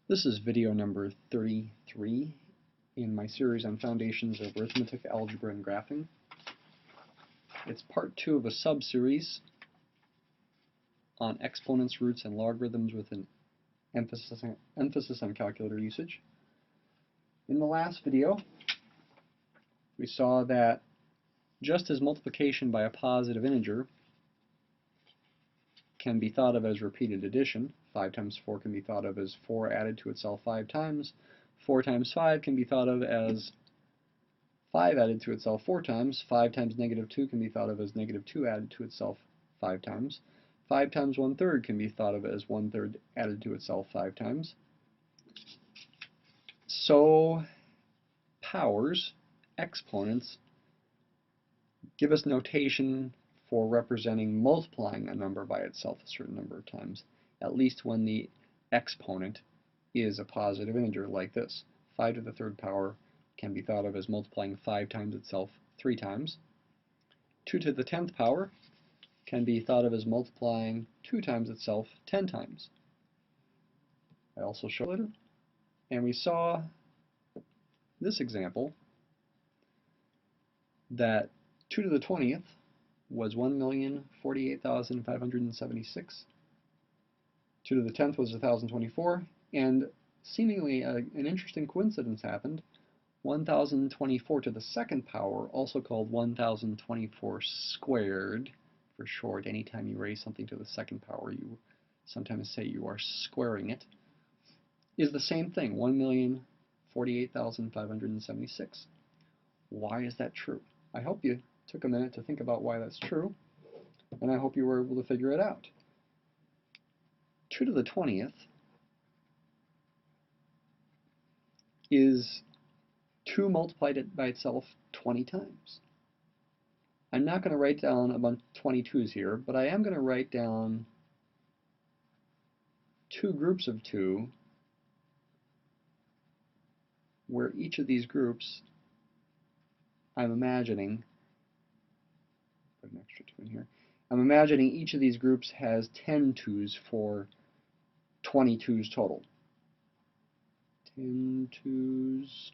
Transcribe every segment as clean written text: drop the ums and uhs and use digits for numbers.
This is video number 33 in my series on Foundations of Arithmetic, Algebra, and Graphing. It's part 2 of a sub-series on exponents, roots, and logarithms with an emphasis on calculator usage. In the last video, we saw that just as multiplication by a positive integer can be thought of as repeated addition, 5 times 4 can be thought of as 4 added to itself 5 times, 4 times 5 can be thought of as 5 added to itself 4 times, 5 times negative 2 can be thought of as negative 2 added to itself 5 times, 5 times 1/3 can be thought of as 1/3 added to itself 5 times. So powers, exponents, give us notation for representing multiplying a number by itself a certain number of times, at least when the exponent is a positive integer like this. 5 to the 3rd power can be thought of as multiplying 5 times itself 3 times. 2 to the 10th power can be thought of as multiplying 2 times itself 10 times. I also show later. And we saw this example that 2 to the 20th was 1,048,576. 2 to the 10th was 1,024, and seemingly an interesting coincidence happened. 1,024 to the 2nd power, also called 1,024 squared for short. Anytime you raise something to the 2nd power, you sometimes say you are squaring it, is the same thing, 1,048,576. Why is that true? I hope you took a minute to think about why that's true, and I hope you were able to figure it out. 2 to the 20th is 2 multiplied by itself 20 times. I'm not going to write down a bunch of 22s here, but I am going to write down 2 groups of 2 where each of these groups, I'm imagining, put an extra 2 in here, I'm imagining each of these groups has 10 2's for 22's total. 10 2's,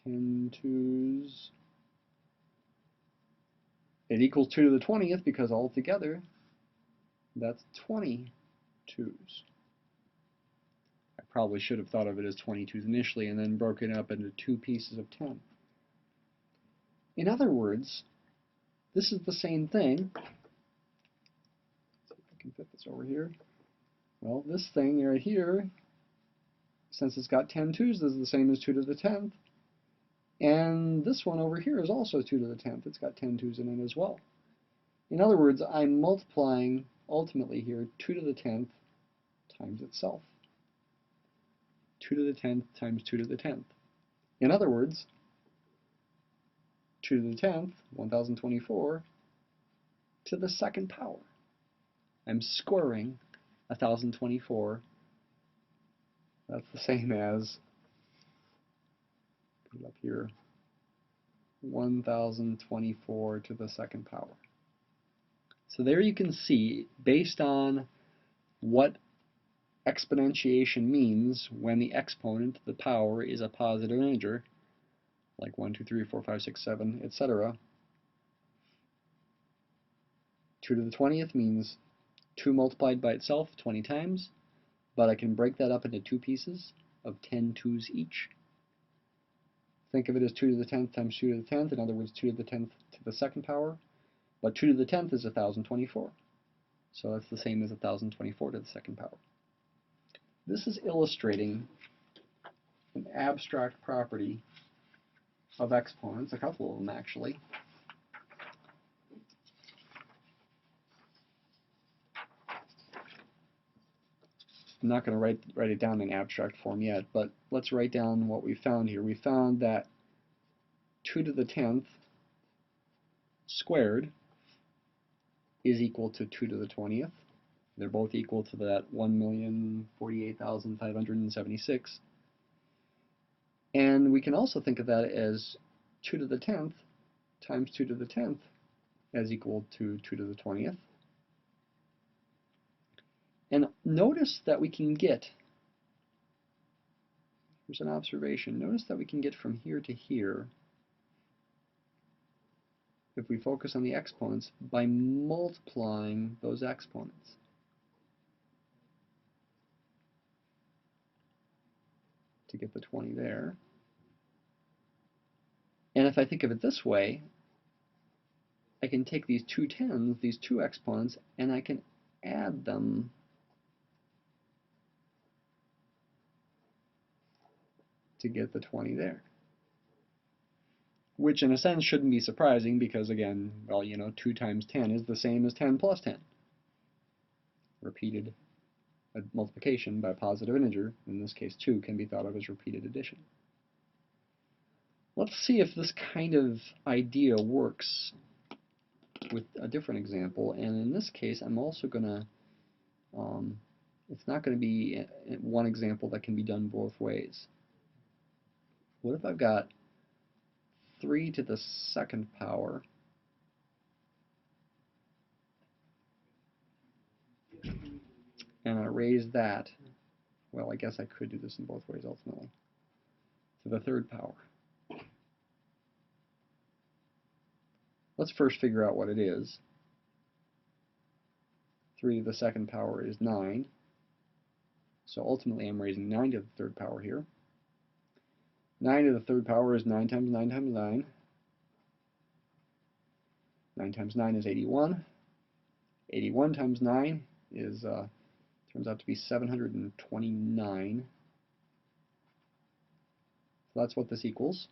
10 2's. It equals 2 to the 20th because altogether that's 20 2's. I probably should have thought of it as 22's initially and then broken it up into 2 pieces of 10. In other words, this is the same thing. Let's see if I can fit this over here. Well, this thing right here, since it's got 10 2's, is the same as 2 to the 10th. And this one over here is also 2 to the 10th. It's got 10 2's in it as well. In other words, I'm multiplying, ultimately here, 2 to the 10th times itself. 2 to the 10th times 2 to the 10th. In other words, 2 to the 10th, 1,024, to the 2nd power. I'm squaring 1,024. That's the same as, put it up here, 1,024 to the 2nd power. So there you can see, based on what exponentiation means when the exponent, the power, is a positive integer, like 1, 2, 3, 4, 5, 6, 7, etc. 2 to the 20th means 2 multiplied by itself 20 times, but I can break that up into 2 pieces of 10 2's each. Think of it as 2 to the 10th times 2 to the 10th, in other words 2 to the 10th to the 2nd power, but 2 to the 10th is 1,024. So that's the same as 1,024 to the 2nd power. This is illustrating an abstract property of exponents, a couple of them actually. I'm not going to write it down in abstract form yet, but let's write down what we found here. We found that 2 to the 10th squared is equal to 2 to the 20th. They're both equal to that 1,048,576. And we can also think of that as 2 to the 10th times 2 to the 10th as equal to 2 to the 20th. And notice that we can get, here's an observation, notice that we can get from here to here, if we focus on the exponents, by multiplying those exponents. To get the 20 there. And if I think of it this way, I can take these two tens, these two exponents, and I can add them to get the 20 there. Which in a sense shouldn't be surprising because, again, well, 2 times 10 is the same as 10 plus 10. Repeated multiplication by a positive integer, in this case 2, can be thought of as repeated addition. Let's see if this kind of idea works with a different example, and in this case I'm also going to, it's not going to be one example that can be done both ways. What if I've got 3 to the second power and I raise that, well, I guess I could do this in both ways ultimately, to the third power. Let's first figure out what it is. 3 to the second power is 9. So ultimately I'm raising 9 to the third power here. 9 to the third power is 9 times 9 times 9. 9 times 9 is 81. 81 times 9 is, turns out to be 729. So that's what this equals.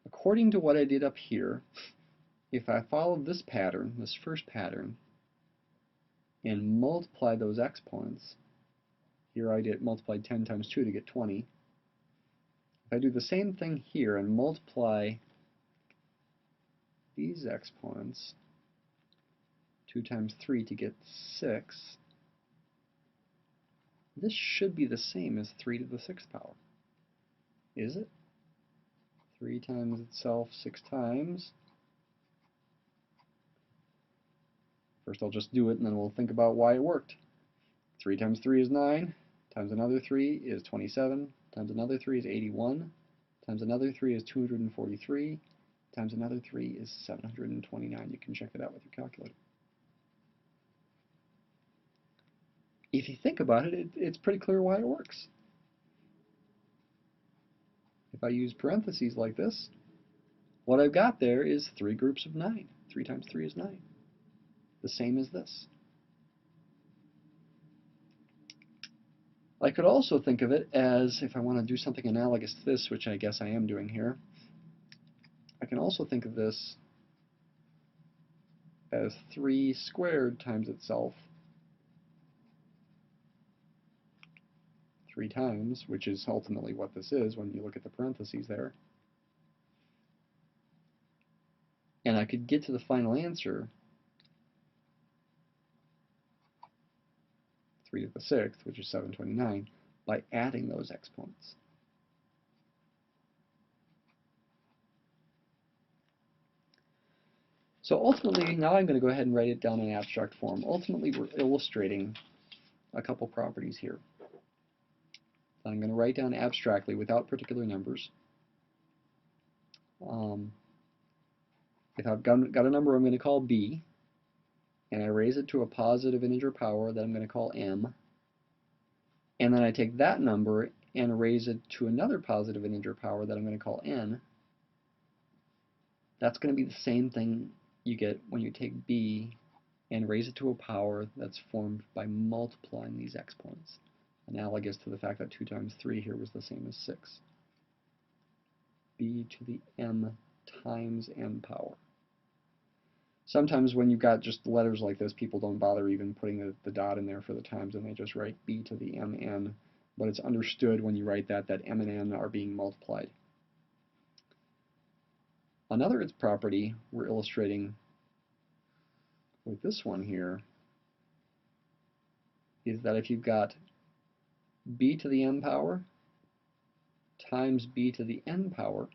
According to what I did up here, if I followed this pattern, this first pattern, and multiply those exponents, here I multiplied 10 times 2 to get 20. If I do the same thing here and multiply these exponents, 2 times 3 to get 6, this should be the same as 3 to the 6th power. Is it? 3 times itself 6 times. First I'll just do it and then we'll think about why it worked. 3 times 3 is 9, times another 3 is 27, times another 3 is 81, times another 3 is 243, times another 3 is 729. You can check it out with your calculator. If you think about it, it's pretty clear why it works. If I use parentheses like this, what I've got there is 3 groups of 9. 3 times 3 is 9. The same as this. I could also think of it as, if I want to do something analogous to this, which I guess I am doing here, I can also think of this as 3 squared times itself 3 times, which is ultimately what this is when you look at the parentheses there. And I could get to the final answer, 3 to the 6th, which is 729, by adding those exponents. So ultimately, now I'm going to go ahead and write it down in abstract form. Ultimately, we're illustrating a couple properties here. So I'm going to write down abstractly without particular numbers. If I've got a number I'm going to call b, and I raise it to a positive integer power that I'm going to call m, and then I take that number and raise it to another positive integer power that I'm going to call n, that's going to be the same thing you get when you take b and raise it to a power that's formed by multiplying these exponents, analogous to the fact that 2 times 3 here was the same as 6. b to the m times n power. Sometimes when you've got just letters like this, people don't bother even putting the dot in there for the times, and they just write b to the mn. But it's understood when you write that m and n are being multiplied. Another property we're illustrating with this one here is that if you've got b to the m power times b to the n power,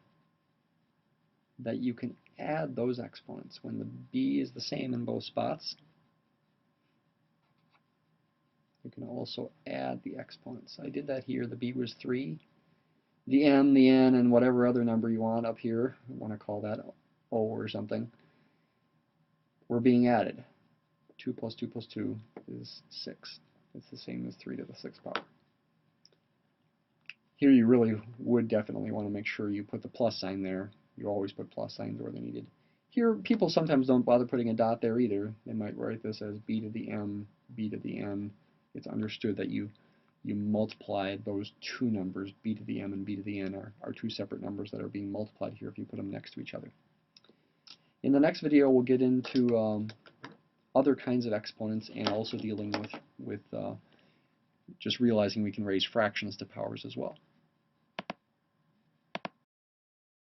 that you can add those exponents. When the b is the same in both spots, you can also add the exponents. I did that here. The b was 3. The m, the n, and whatever other number you want up here, you want to call that O or something, were being added. 2 plus 2 plus 2 is 6. It's the same as 3 to the 6th power. Here you really would definitely want to make sure you put the plus sign there. You always put plus signs where they're needed. Here, people sometimes don't bother putting a dot there either. They might write this as b to the m, b to the n. It's understood that you multiplied those two numbers, b to the m and b to the n are two separate numbers that are being multiplied here if you put them next to each other. In the next video, we'll get into other kinds of exponents and also dealing with just realizing we can raise fractions to powers as well.